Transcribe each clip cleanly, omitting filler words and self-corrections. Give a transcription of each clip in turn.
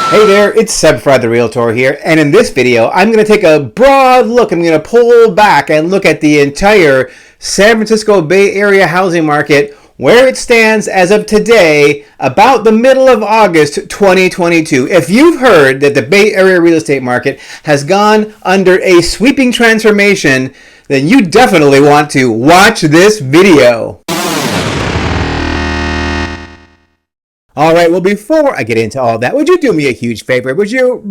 Hey there, it's Seb Fry the Realtor here, and in this video, I'm going to take a broad look. I'm going to pull back and look at the entire San Francisco Bay Area housing market, where it stands as of today, about the middle of August 2022. If you've heard that the Bay Area real estate market has gone under a sweeping transformation, then you definitely want to watch this video. All right, well, before I get into all that, would you do me a huge favor? Would you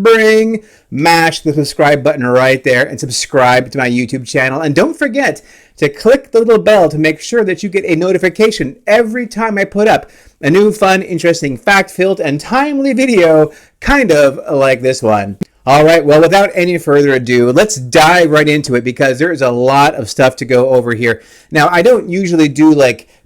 mash the subscribe button right there and subscribe to my YouTube channel? And don't forget to click the little bell to make sure that you get a notification every time I put up a new, fun, interesting, fact-filled, and timely video, kind of like this one. All right, well, without any further ado, let's dive right into it because there is a lot of stuff to go over here. Now, I don't usually do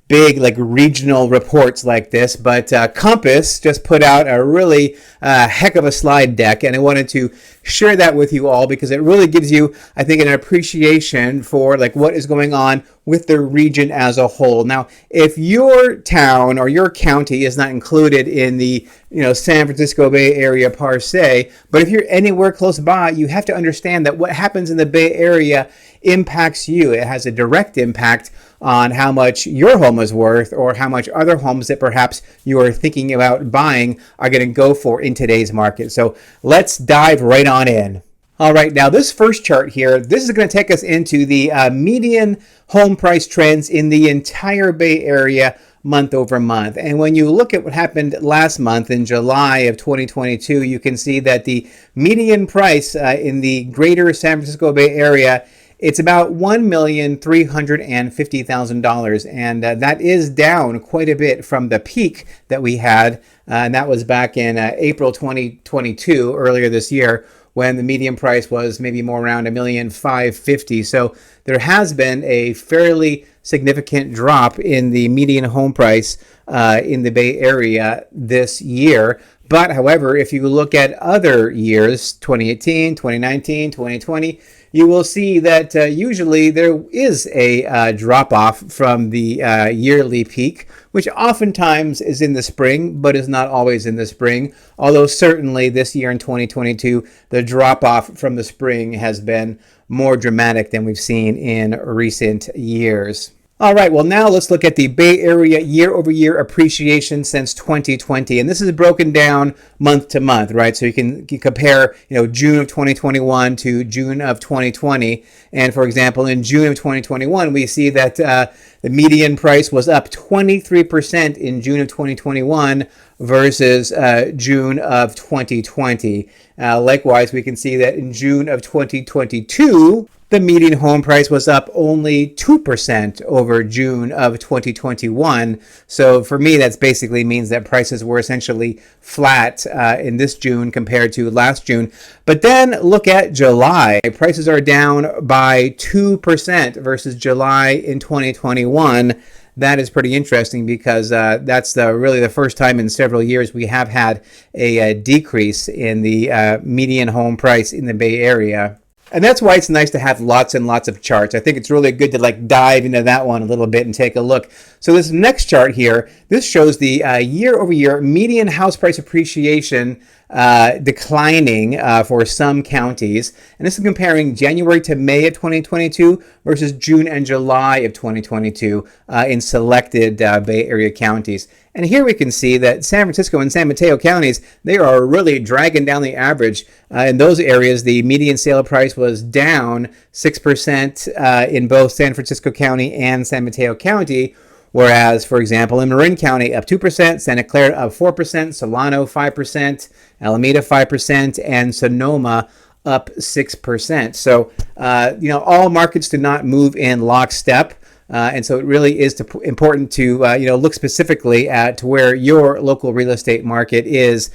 big regional reports like this, but Compass just put out a really heck of a slide deck, and I wanted to share that with you all because it really gives you, I think, an appreciation for what is going on with the region as a whole. Now, if your town or your county is not included in the San Francisco Bay Area per se, but if you're anywhere close by, you have to understand that what happens in the Bay Area impacts you. It has a direct impact on how much your home is worth or how much other homes that perhaps you are thinking about buying are going to go for in today's market. So let's dive right on in. All right, now this first chart here, this is going to take us into the median home price trends in the entire Bay Area month over month. And when you look at what happened last month in July of 2022, you can see that the median price in the greater San Francisco Bay Area, it's about $1,350,000, and that is down quite a bit from the peak that we had, and that was back in April 2022, earlier this year, when the median price was maybe more around $1,550,000. So there has been a fairly significant drop in the median home price in the Bay Area this year. But however, if you look at other years, 2018, 2019, 2020, you will see that usually there is a drop-off from the yearly peak, which oftentimes is in the spring, but is not always in the spring. Although certainly this year in 2022, the drop-off from the spring has been more dramatic than we've seen in recent years. All right, well, now let's look at the Bay Area year-over-year appreciation since 2020. And this is broken down month to month, right? So you can compare, June of 2021 to June of 2020. And for example, in June of 2021, we see that the median price was up 23% in June of 2021 versus June of 2020. Likewise, we can see that in June of 2022, the median home price was up only 2% over June of 2021. So for me, that basically means that prices were essentially flat in this June compared to last June. But then look at July. Prices are down by 2% versus July in 2021. That is pretty interesting because that's really the first time in several years we have had a decrease in the median home price in the Bay Area. And that's why it's nice to have lots and lots of charts. I think it's really good to dive into that one a little bit and take a look. So this next chart here, this shows the year-over-year median house price appreciation declining for some counties. And this is comparing January to May of 2022 versus June and July of 2022 in selected Bay Area counties. And here we can see that San Francisco and San Mateo counties, they are really dragging down the average. In those areas, the median sale price was down 6% in both San Francisco County and San Mateo County. Whereas, for example, in Marin County, up 2%, Santa Clara up 4%, Solano 5%, Alameda 5%, and Sonoma up 6%. So, all markets do not move in lockstep. And so it really is important to, look specifically to where your local real estate market is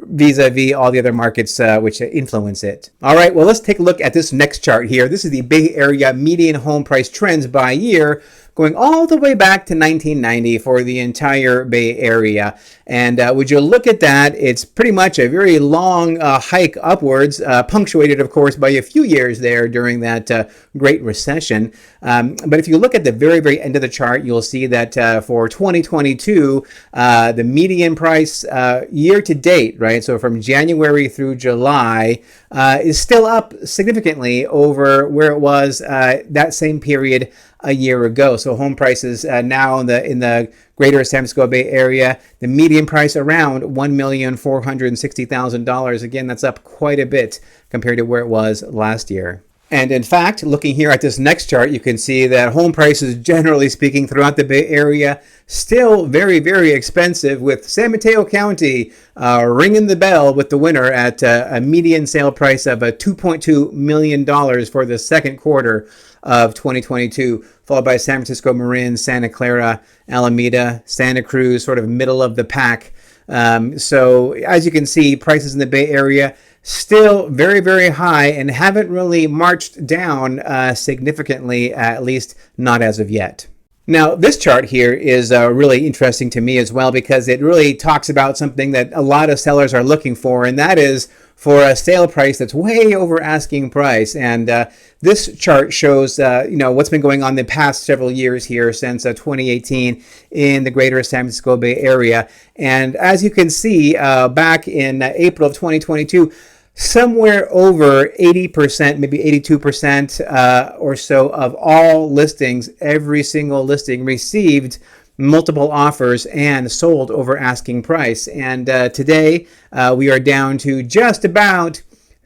vis-a-vis all the other markets which influence it. All right, well, let's take a look at this next chart here. This is the Bay Area median home price trends by year going all the way back to 1990 for the entire Bay Area. And would you look at that, it's pretty much a very long hike upwards, punctuated, of course, by a few years there during that Great Recession. But if you look at the very, very end of the chart, you'll see that for 2022, the median price year to date, right, so from January through July, is still up significantly over where it was that same period a year ago. So home prices now in the greater San Francisco Bay Area, the median price around $1,460,000. Again, that's up quite a bit compared to where it was last year. And in fact, looking here at this next chart, you can see that home prices, generally speaking, throughout the Bay Area, still very, very expensive, with San Mateo County ringing the bell with the winner at a median sale price of $2.2 million for the second quarter of 2022, followed by San Francisco, Marin, Santa Clara, Alameda, Santa Cruz, sort of middle of the pack. So as you can see, prices in the Bay Area still very, very high and haven't really marched down significantly, at least not as of yet. Now, this chart here is really interesting to me as well, because it really talks about something that a lot of sellers are looking for, and that is for a sale price that's way over asking price. And this chart shows what's been going on the past several years here since 2018 in the greater San Francisco Bay Area. And as you can see, back in April of 2022, somewhere over 80%, maybe 82% or so of all listings, every single listing received multiple offers and sold over asking price. And today we are down to just about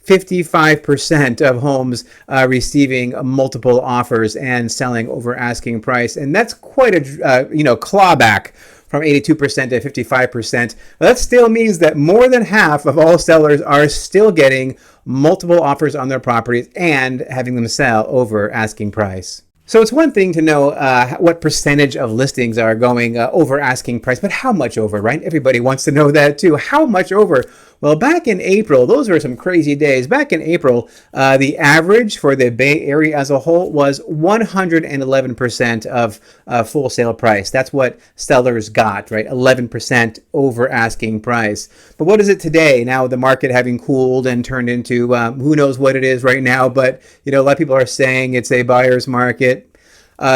55% of homes receiving multiple offers and selling over asking price. And that's quite a clawback from 82% to 55%. That still means that more than half of all sellers are still getting multiple offers on their properties and having them sell over asking price. So it's one thing to know what percentage of listings are going over asking price, but how much over, right? Everybody wants to know that too. How much over? Well, back in April, those were some crazy days. Back in April, the average for the Bay Area as a whole was 111% of full sale price. That's what sellers got, right? 11% over asking price. But what is it today? Now the market having cooled and turned into who knows what it is right now, but a lot of people are saying it's a buyer's market.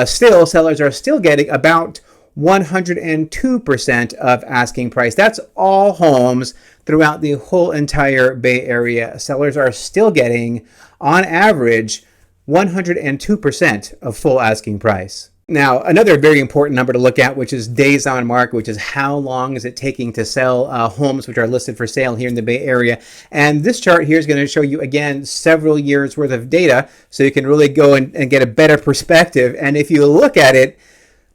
Still, sellers are still getting about 102% of asking price. That's all homes throughout the whole entire Bay Area. Sellers are still getting, on average, 102% of full asking price. Now, another very important number to look at, which is days on market, which is how long is it taking to sell homes which are listed for sale here in the Bay Area. And this chart here is going to show you, again, several years worth of data, so you can really go and get a better perspective. And if you look at it,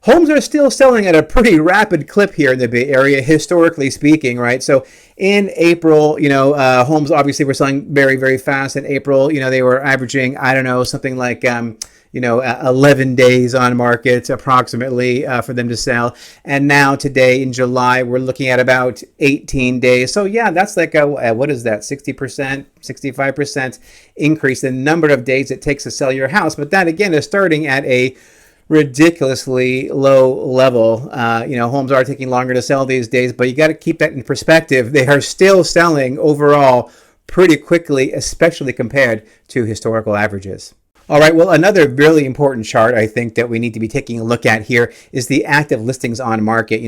homes are still selling at a pretty rapid clip here in the Bay Area, historically speaking, right? So in April, homes obviously were selling very, very fast. In April, they were averaging, something like 11 days on market approximately for them to sell. And now today in July, we're looking at about 18 days. So yeah, that's like what is that, 60%, 65% increase in the number of days it takes to sell your house. But that again is starting at a ridiculously low level. Homes are taking longer to sell these days, but you got to keep that in perspective. They are still selling overall pretty quickly, especially compared to historical averages. All right, well, another really important chart I think that we need to be taking a look at here is the active listings on market.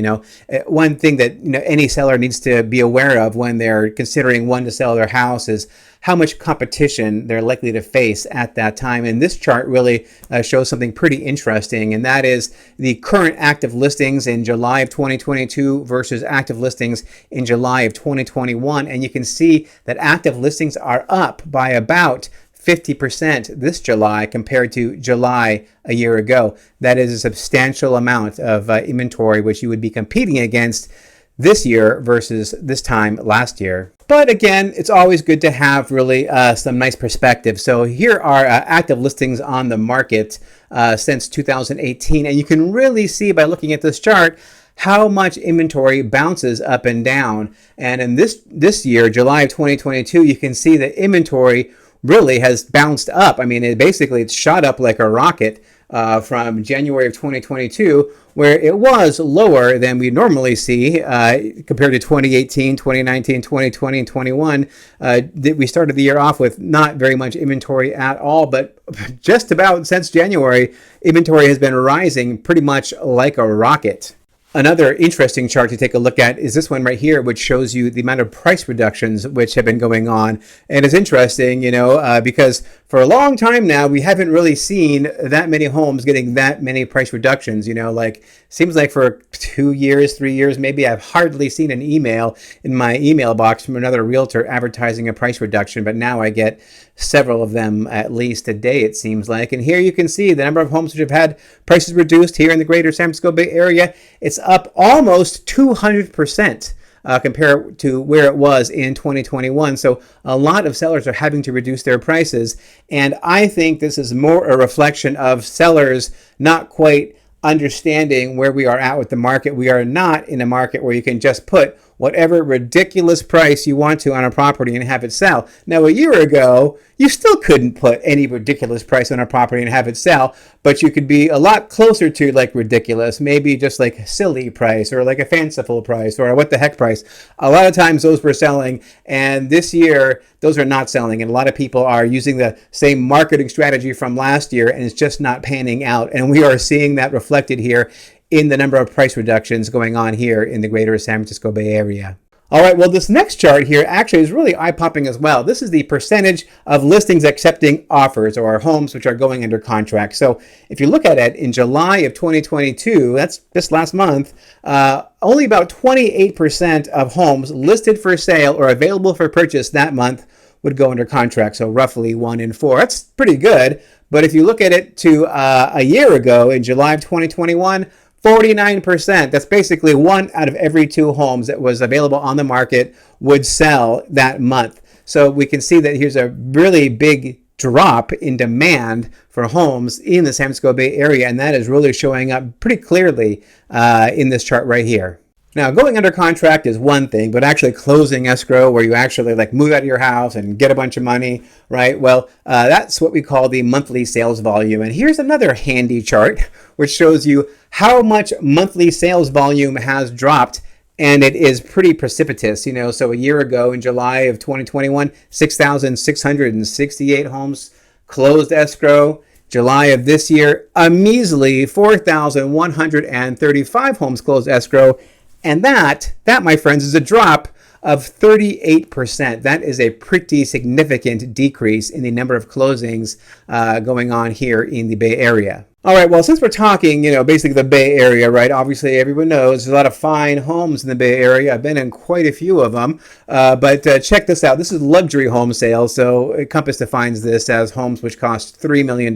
One thing that any seller needs to be aware of when they're considering when to sell their house is how much competition they're likely to face at that time. And this chart really shows something pretty interesting, and that is the current active listings in July of 2022 versus active listings in July of 2021. And you can see that active listings are up by about 50% this July compared to July a year ago. That is a substantial amount of inventory which you would be competing against this year versus this time last year. But again, it's always good to have really some nice perspective. So here are active listings on the market since 2018. And you can really see by looking at this chart how much inventory bounces up and down. And in this year, July of 2022, you can see that inventory really has bounced up. I mean, it's shot up like a rocket from January of 2022, where it was lower than we normally see compared to 2018, 2019, 2020, and 21. We started the year off with not very much inventory at all, but just about since January, inventory has been rising pretty much like a rocket. Another interesting chart to take a look at is this one right here, which shows you the amount of price reductions which have been going on. And it's interesting, because for a long time now, we haven't really seen that many homes getting that many price reductions. Seems like for 2 years, 3 years, maybe I've hardly seen an email in my email box from another realtor advertising a price reduction. But now I get several of them at least a day, it seems like. And here you can see the number of homes which have had prices reduced here in the greater San Francisco Bay Area. It's up almost 200%. Compared to where it was in 2021. So a lot of sellers are having to reduce their prices. And I think this is more a reflection of sellers not quite understanding where we are at with the market. We are not in a market where you can just put whatever ridiculous price you want to on a property and have it sell. Now, a year ago, you still couldn't put any ridiculous price on a property and have it sell, but you could be a lot closer to like ridiculous, maybe just like silly price or like a fanciful price or a what the heck price. A lot of times those were selling, and this year those are not selling, and a lot of people are using the same marketing strategy from last year, and it's just not panning out. And we are seeing that reflected here in the number of price reductions going on here in the greater San Francisco Bay Area. All right, well, this next chart here actually is really eye-popping as well. This is the percentage of listings accepting offers or homes which are going under contract. So if you look at it in July of 2022, that's just last month, only about 28% of homes listed for sale or available for purchase that month would go under contract. So roughly 1 in 4. That's pretty good. But if you look at it to a year ago in July of 2021, 49%, that's basically 1 out of every 2 homes that was available on the market would sell that month. So we can see that here's a really big drop in demand for homes in the San Francisco Bay Area, and that is really showing up pretty clearly in this chart right here. Now, going under contract is one thing, but actually closing escrow, where you actually like move out of your house and get a bunch of money, right? Well, that's what we call the monthly sales volume. And here's another handy chart which shows you how much monthly sales volume has dropped, and it is pretty precipitous. So a year ago in July of 2021, 6,668 homes closed escrow. July of this year, a measly 4,135 homes closed escrow. And that, my friends, is a drop of 38%. That is a pretty significant decrease in the number of closings going on here in the Bay Area. All right, well, since we're talking, basically the Bay Area, right? Obviously, everyone knows there's a lot of fine homes in the Bay Area. I've been in quite a few of them. But check this out. This is luxury home sales. So Compass defines this as homes which cost $3 million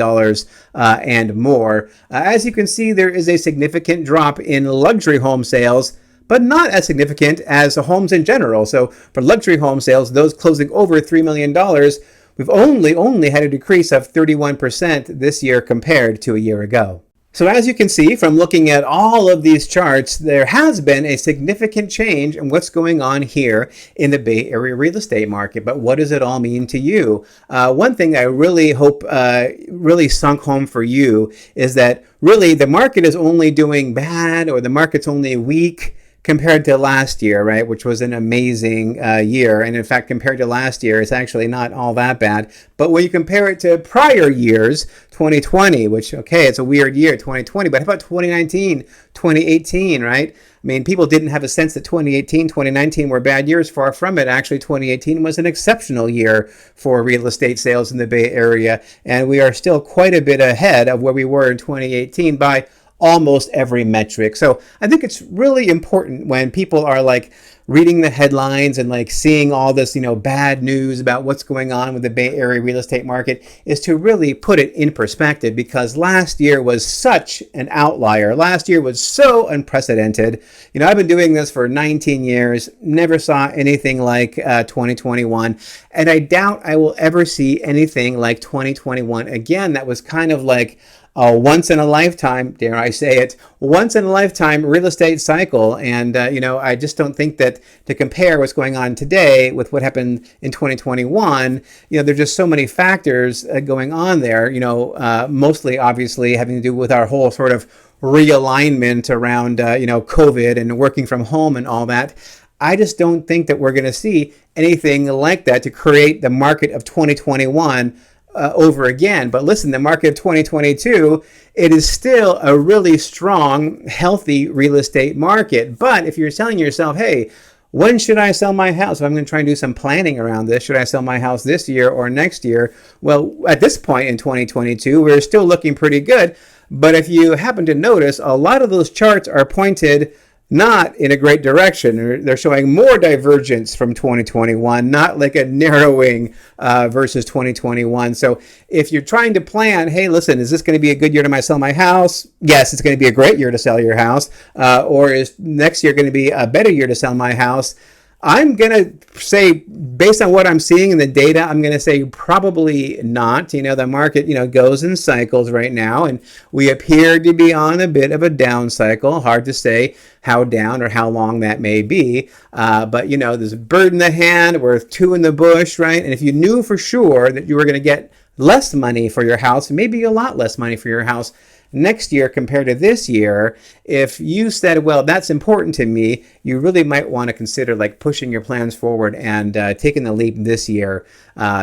and more. As you can see, there is a significant drop in luxury home sales, but not as significant as homes in general. So for luxury home sales, those closing over $3 million, we've only had a decrease of 31% this year compared to a year ago. So as you can see from looking at all of these charts, there has been a significant change in what's going on here in the Bay Area real estate market. But what does it all mean to you? One thing I really hope really sunk home for you is that really the market is only doing bad, or the market's only weak compared to last year, right, which was an amazing year. And in fact, compared to last year, it's actually not all that bad. But when you compare it to prior years, 2020, which, okay, it's a weird year, 2020, but how about 2019, 2018, right? I mean, people didn't have a sense that 2018, 2019 were bad years. Far from it. Actually, 2018 was an exceptional year for real estate sales in the Bay Area. And we are still quite a bit ahead of where we were in 2018 by almost every metric. So I think it's really important when people are like reading the headlines and like seeing all this, bad news about what's going on with the Bay Area real estate market, is to really put it in perspective, because last year was such an outlier. Last year was so unprecedented. I've been doing this for 19 years, never saw anything like 2021, and I doubt I will ever see anything like 2021 again. That was kind of like a once in a lifetime, dare I say it, once in a lifetime real estate cycle. And, I just don't think that to compare what's going on today with what happened in 2021, there's just so many factors going on there, mostly obviously having to do with our whole sort of realignment around, COVID and working from home and all that. I just don't think that we're going to see anything like that to create the market of 2021 over again. But listen, the market of 2022, it is still a really strong, healthy real estate market. But if you're telling yourself, hey, when should I sell my house? If I'm going to try and do some planning around this, should I sell my house this year or next year? Well, at this point in 2022, we're still looking pretty good. But if you happen to notice, a lot of those charts are pointed not in a great direction. They're showing more divergence from 2021, not like a narrowing versus 2021. So if you're trying to plan, hey, listen, is this going to be a good year to sell my house? Yes, it's going to be a great year to sell your house. Or is next year going to be a better year to sell my house? I'm going to say, based on what I'm seeing in the data, I'm going to say probably not. The market, goes in cycles right now, and we appear to be on a bit of a down cycle. Hard to say how down or how long that may be. But, there's a bird in the hand, worth two in the bush, right? And if you knew for sure that you were going to get less money for your house, maybe a lot less money for your house next year compared to this year, if you said, well, that's important to me, you really might want to consider pushing your plans forward and taking the leap this year,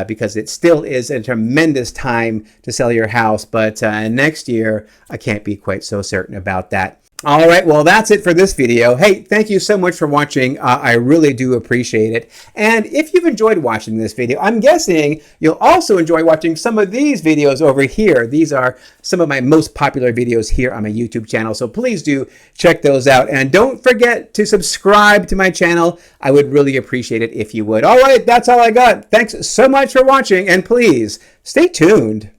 because it still is a tremendous time to sell your house. But next year, I can't be quite so certain about that. All right, well, that's it for this video. Hey, thank you so much for watching. I really do appreciate it. And if you've enjoyed watching this video, I'm guessing you'll also enjoy watching some of these videos over here. These are some of my most popular videos here on my YouTube channel, so please do check those out. And don't forget to subscribe to my channel. I would really appreciate it if you would. All right, that's all I got. Thanks so much for watching, and please stay tuned.